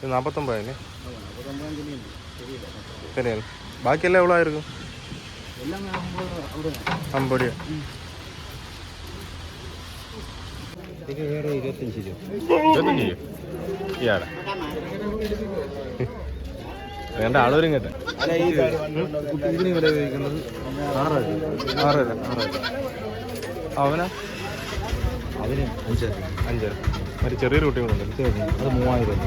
ഇത് 49 ശരിയാണ്. ബാക്കിയെല്ലാം എவ்வளோ ആയിരിക്കും? 50 രൂപ. ഇത് വേറെ 25 രൂപ. 25 രൂപ ഇയാടെ വേണ്ട ആളൂരും കേട്ടെ. ഇതിന് വില ഉപയോഗിക്കുന്നത് 6 അവനാ അതിന് 5 ഒരു ചെറിയൊരു കുട്ടി കൂടെ ഉണ്ടല്ലോ, അത് 3000.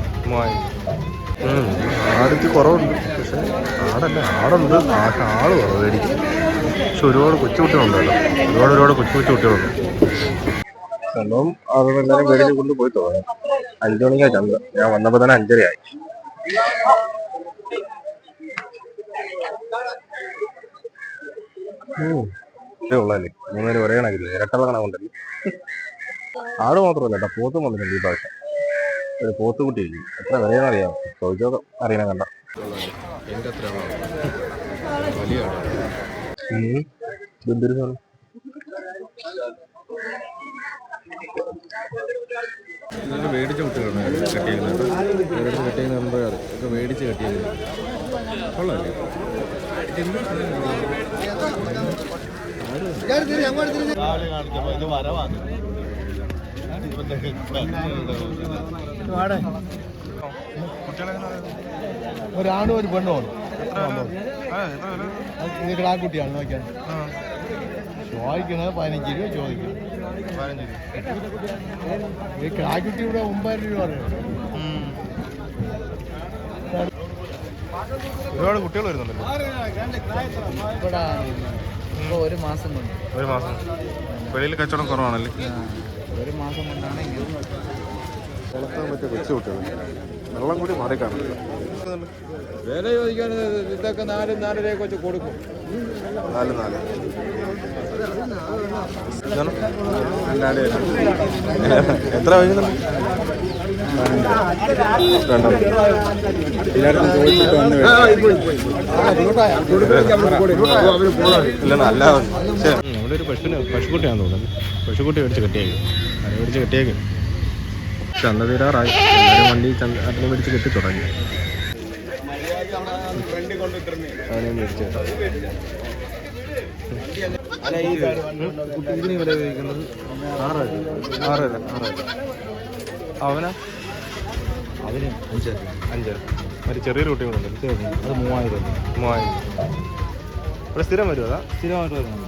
ആടിക്ക് കുറവുണ്ട്, പക്ഷേ ആടുണ്ട്. ആള് കുറവ് മേടിക്കും. പക്ഷെ ഒരുപാട് കൊച്ചുകുട്ടികളുണ്ടല്ലോ, ഒരുപാട് കൊച്ചു കുട്ടികളുണ്ട്. സംഭവം അതെല്ലാവരും മേടിച്ച് കൊണ്ട് പോയി തോന്നി. 5 മണിക്കാണ് ചന്ത. ഞാൻ വന്നപ്പോൾ തന്നെ 5:30 ആയി. ഉള്ളല്ലേ 3 ഒരേ കണക്കില്ല, ഇരട്ടള്ള കണക്കുണ്ടല്ലോ. ആട് മാത്രമല്ല കേട്ടോ, പോത്തും വന്നിട്ടുണ്ട് ഈ പ്രാവശ്യം. ഒരു പോത്തുകുട്ടി ഇല്ല. എത്ര വിലയെന്ന് അറിയാമോ? ചോദിച്ചോ അറിയണം. കണ്ട എൻ്റെ അത്ര വലിയ എന്തൊരു സാധനം. ഇതൊക്കെ മേടിച്ച കുട്ടികളാണ് കെട്ടിയിരുന്നത്. കെട്ടിയെന്ന് പറയുമ്പോൾ ഒക്കെ മേടിച്ച് കെട്ടിയത് കൊള്ളാല്ലേ. ഒരാണും ഒരു പെണ്ണുമാണ്. ഇത് കിടാക്കുട്ടിയാണ്. നോക്കിയാണ് ചോദിക്കണത് 15 രൂപ ചോദിക്കണം. ഈ കിടാക്കുട്ടി ഇവിടെ 9 രൂപ പറയണം. ഒരുപാട് കുട്ടികൾ വരുന്നുണ്ടല്ലോ ഇവിടെ. ഇപ്പോൾ ഒരു മാസം വെളിയിൽ കച്ചവടം കുറവാണല്ലേ. ഒരു മാസം കൊണ്ടാണ് ഇങ്ങനെ വളർത്താൻ പറ്റിയ കൊച്ചു കുട്ടികൾ. വെള്ളം കൂടി മാറി കാണില്ല. വില ചോദിക്കാൻ ഇതൊക്കെ 4 രൂപ വെച്ച് കൊടുക്കും. 4 എത്ര വൈകുന്നുണ്ട്? ഇല്ല നല്ല ഇവിടെ ഒരു പശുക്കുട്ടിയാണെന്ന് തോന്നുന്നു. പശുക്കുട്ടി മേടിച്ച് കെട്ടിയേക്കും. ചന്ത തീരാറായി. വണ്ടി അതിനെ മേടിച്ച് കെട്ടി തുടങ്ങി. അവനെ മേടിച്ച് ഇതിന് വില ഉപയോഗിക്കുന്നത് 6 അവനാ അതിന് 5. ഒരു ചെറിയൊരു കുട്ടി കൂടെ ഉണ്ടല്ലോ, അത് 3000. ഇവിടെ സ്ഥിരം വരുമോ? അതാ സ്ഥിരമായിട്ട് വരുന്നത്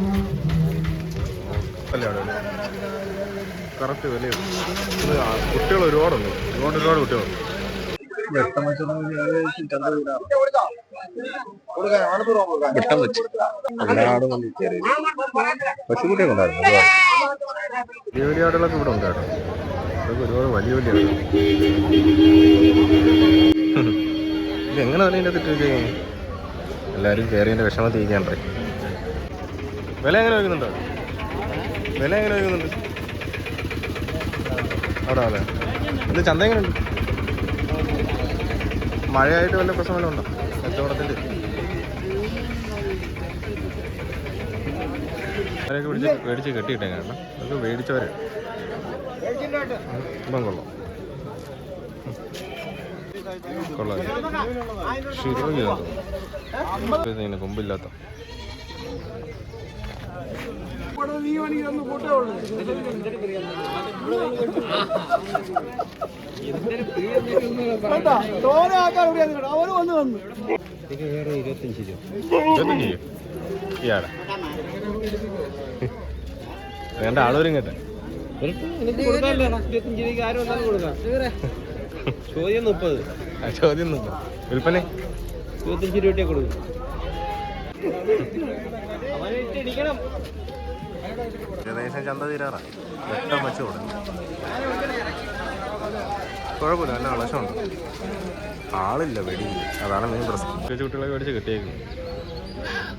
അല്ലേ? അവിടെ കറക്റ്റ് വിലയുണ്ട്. കുട്ടികൾ ഒരുപാടുണ്ട്, ഒരുപാട് കുട്ടികളുണ്ട്. വെട്ടം വെച്ച് പശുക്കുട്ടിയൊക്കെ ഉണ്ടായിരുന്നു. വലിയ ആടുകളൊക്കെ ഇവിടെ ഉണ്ട് കേട്ടോ. അതൊക്കെ ഒരുപാട് വലിയ ആടുകൾ. ഇത് എങ്ങനെ തന്നെ ഇതിൻ്റെ തെറ്റ് ചെയ്യുന്നു? എല്ലാവരും കയറിയതിൻ്റെ വിഷമം തീയിക്കാണ്ടേ. വില എങ്ങനെ വയ്ക്കുന്നുണ്ട്? അവിടെ അല്ലേ? ഇത് ചന്ത എങ്ങനെയുണ്ട്? മഴയായിട്ട് വല്ല പ്രശ്നം വല്ലതും ഉണ്ടോ കച്ചവടത്തിൻ്റെ? അവരൊക്കെ മേടിച്ച് കെട്ടിയിട്ടേ കാരണം അതൊക്കെ മേടിച്ചവരെ ഇപ്പം കൊള്ളാം. ശരിയാ കൊമ്പില്ലാത്ത വേറെ 25 രൂപ. ഇയാടെ വേണ്ട ആളൂരും കേട്ടെ. ചോദ്യം 30. വിൽപ്പന 25 രൂപ കൊടുക്കും. ഏകദേശം ചന്ത തീരാറായി. വെട്ടം വെച്ച് കൊടുക്കും. കുഴപ്പമില്ല, നല്ല കളക്ഷമുണ്ട്. ആളില്ല, വെടിയില്ല. അതാണ് മെയിൻ പ്രശ്നം. കുട്ടികളെ മേടിച്ച് കെട്ടിയേക്കും.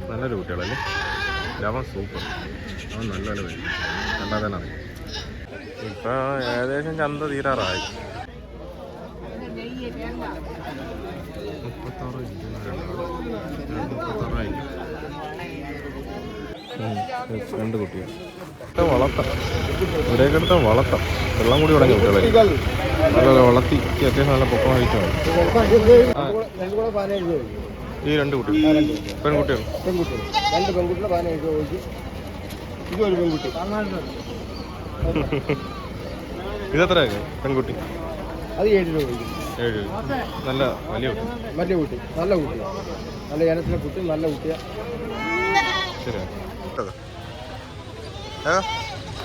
നല്ലൊരു കുട്ടികളല്ലേ. ലാഭം സൂപ്പർ. അവൻ നല്ല വരും. കണ്ടാൽ തന്നെ അറിയാം. ഇപ്പം ഏകദേശം ചന്ത തീരാറായി. 36 36 2 കുട്ടികൾ വളർത്താം, ഇവിടെയൊക്കെ എടുത്താൽ വളർത്താം. വെള്ളം കൂടി തുടങ്ങി കുട്ടികളെ നല്ല വളർത്തി അത്യാവശ്യം നല്ല പൊക്കം കഴിച്ചാൽ ഈ 2 കുട്ടികൾ പെൺകുട്ടികൾ. 2 പെൺകുട്ടികൾ 15 രൂപ ചോദിച്ചു. ഇതൊരു പെൺകുട്ടി. ഇതെത്രയാ പെൺകുട്ടി? അത് 7 രൂപ ചോദിക്കും. 7 നല്ല വലിയ കുട്ടി. വലിയ കുട്ടി, നല്ല കുട്ടിയാണ്, നല്ല ഇനത്തിലെ കുട്ടി, നല്ല കുട്ടിയാണ്. ശരിയാ.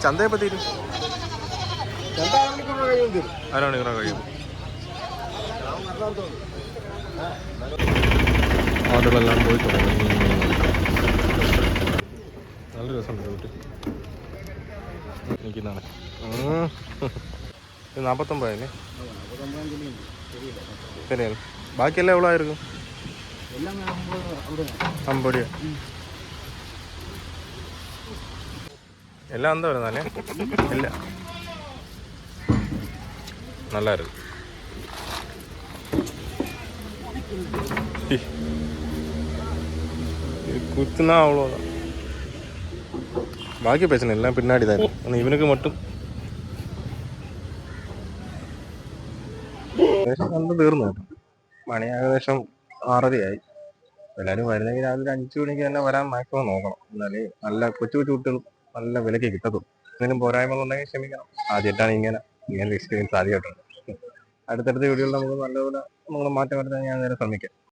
ചന്തയെ പറ്റി അരമണിക്കൂറാണ് കഴിയും. ആടുകളെല്ലാം പോയി തുടങ്ങി. നല്ല രസമുണ്ട് കുട്ടി. എനിക്കിന്നാണ് 49 ശരിയാണ്. ബാക്കിയെല്ലാം എവിടെ ആയിരിക്കും? 50 എല്ലാം എന്താ വരുന്നല്ലേ? ഇല്ല, നല്ലായിരുന്നു. കുത്തുന്ന അവളോ ബാക്കി പേച്ചന എല്ലാം പിന്നാടി തന്നെ. ഇവനൊക്കെ മട്ടും ഏകദേശം കണ്ട് തീർന്നു കേട്ടോ. മണി ഏകദേശം 6:30 എല്ലാവരും വരുന്നെങ്കിൽ രാവിലെ 5 മണിക്ക് തന്നെ വരാൻ മാക്സിമം നോക്കണം. എന്നാലേ നല്ല കൊച്ചു കുട്ടികളും നല്ല വിലയ്ക്ക് കിട്ടത്തുള്ളൂ. എന്തെങ്കിലും പോരായ്മകളുണ്ടെങ്കിൽ ക്ഷമിക്കണം. ആദ്യമായിട്ടാണ് ഇങ്ങനെ എക്സ്പീരിയൻസ് ആദ്യമായിട്ടുണ്ട്. അടുത്തടുത്ത വീഡിയോയിൽ നമുക്ക് നല്ലപോലെ നമ്മൾ മാറ്റം വരുത്താൻ ഞാൻ നേരെ ശ്രമിക്കാം.